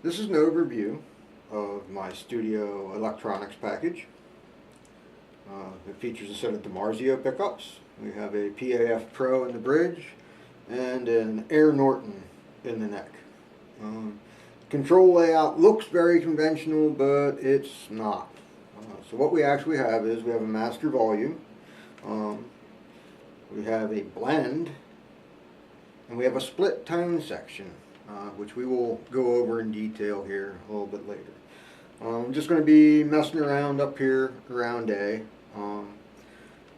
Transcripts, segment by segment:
This is an overview of my studio electronics package. It features a set of DiMarzio pickups. We have a PAF Pro in the bridge and an Air Norton in the neck. Control layout looks very conventional, but it's not. So what we actually have is we have a master volume, we have a blend, and we have a split tone section, which we will go over in detail here a little bit later. I'm just going to be messing around up here around A.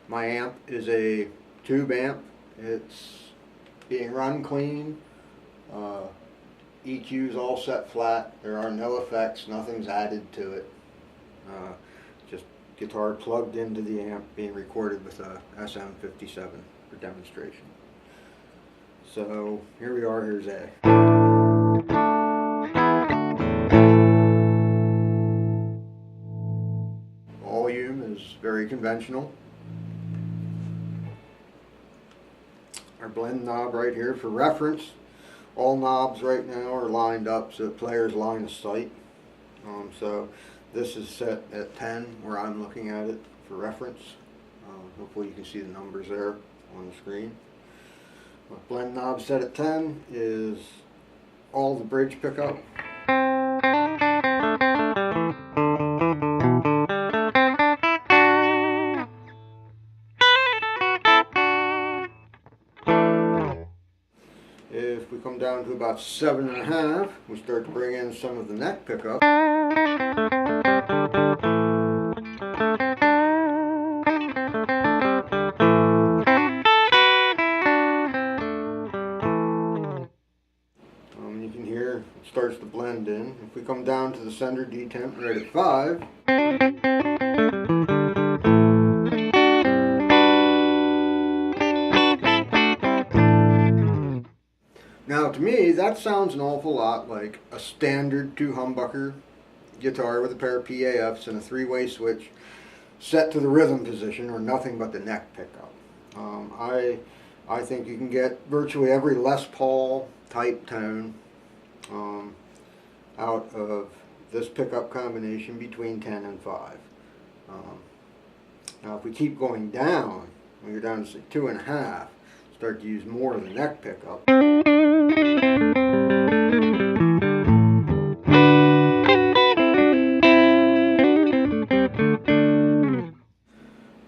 My amp is a tube amp. It's being run clean. EQ's all set flat. There are no effects. Nothing's added to it. Just guitar plugged into the amp, being recorded with a SM57 for demonstration. So here we are. Here's A. Volume is very conventional. Our blend knob right here for reference. All knobs right now are lined up so the player's line of sight. So this is set at 10 where I'm looking at it for reference. Hopefully you can see the numbers there on the screen. My blend knob set at 10 is all the bridge pickup. If we come down to about 7.5, we start to bring in some of the neck pickup. You can hear it starts to blend in. If we come down to the center detent right at 5, now to me that sounds an awful lot like a standard 2-humbucker guitar with a pair of PAFs and a 3-way switch set to the rhythm position or nothing but the neck pickup. I think you can get virtually every Les Paul type tone out of this pickup combination between 10 and 5. Now if we keep going down, when you're down to say 2.5, start to use more of the neck pickup.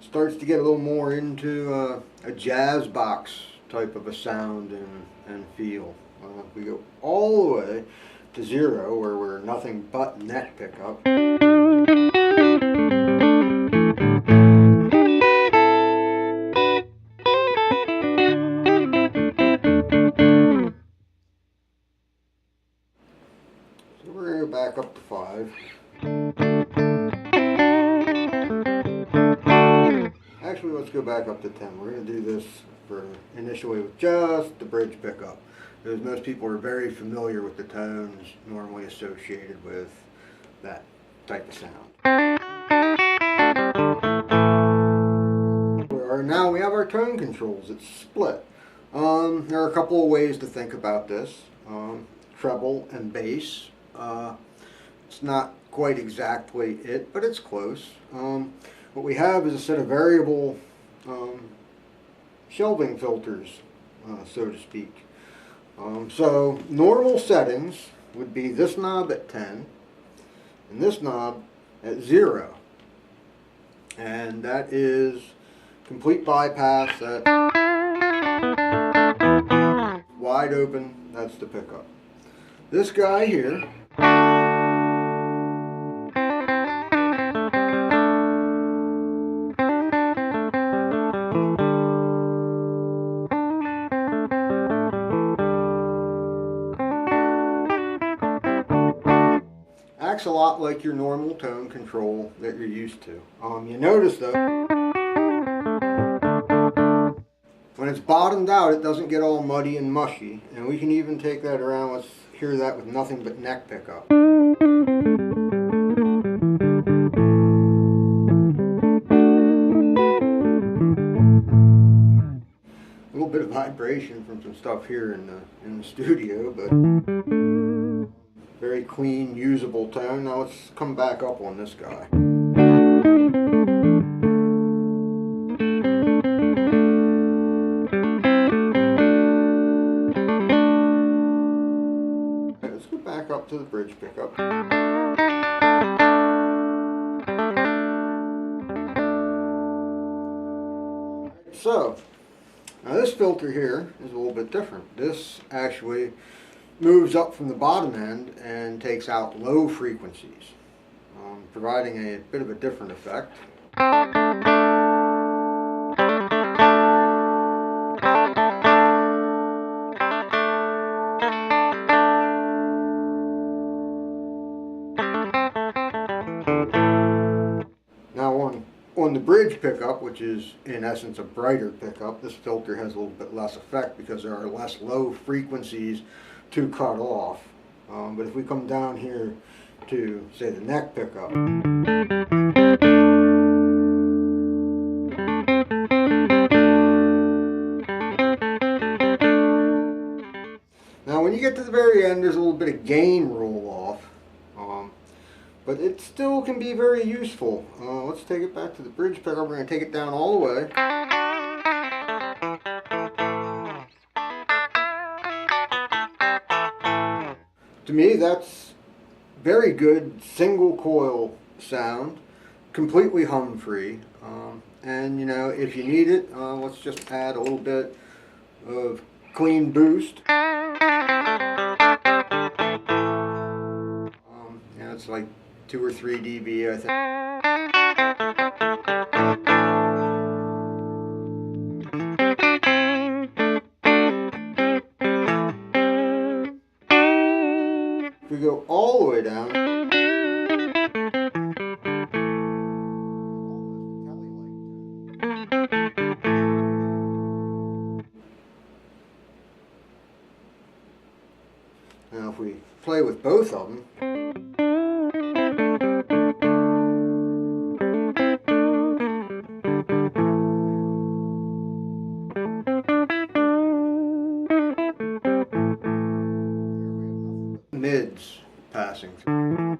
Starts to get a little more into a jazz box type of a sound and feel. If we go all the way to 0, where we're nothing but neck pickup, so we're going to go back up to 5. Actually, let's go back up to 10. We're going to do this for initially with just the bridge pickup, because most people are very familiar with the tones normally associated with that type of sound. Now we have our tone controls. It's split. There are a couple of ways to think about this. Treble and bass. It's not quite exactly it, but it's close. What we have is a set of variable shelving filters, so to speak. So normal settings would be this knob at 10 and this knob at 0. And that is complete bypass, that wide open, that's the pickup. This guy here acts a lot like your normal tone control that you're used to. You notice though, when it's bottomed out, it doesn't get all muddy and mushy, and we can even take that around. Let's hear that with nothing but neck pickup. A little bit of vibration from some stuff here in the studio, but very very clean, usable tone. Now let's come back up on this guy. Right, let's go back up to the bridge pickup. So, now this filter here is a little bit different. This actually moves up from the bottom end and takes out low frequencies, providing a bit of a different effect. Now on the bridge pickup, which is in essence a brighter pickup, this filter has a little bit less effect because there are less low frequencies to cut off. But if we come down here to, say, the neck pickup, now when you get to the very end, there's a little bit of gain roll off, but it still can be very useful. Let's take it back to the bridge pickup. We're going to take it down all the way. To me, that's very good single coil sound, completely hum free. And you know, if you need it, let's just add a little bit of clean boost. Yeah, it's like 2 or 3 dB, I think. If we go all the way down, now if we play with both of them, mids passing through.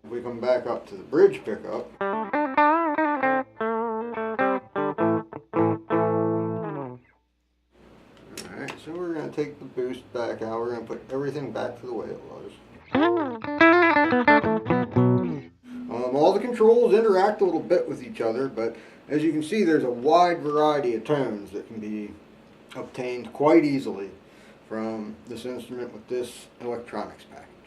If we come back up to the bridge pickup, alright, so we're going to take the boost back out. We're going to put everything back to the way it was. All the controls interact a little bit with each other, but as you can see, there's a wide variety of tones that can be obtained quite easily from this instrument with this electronics package.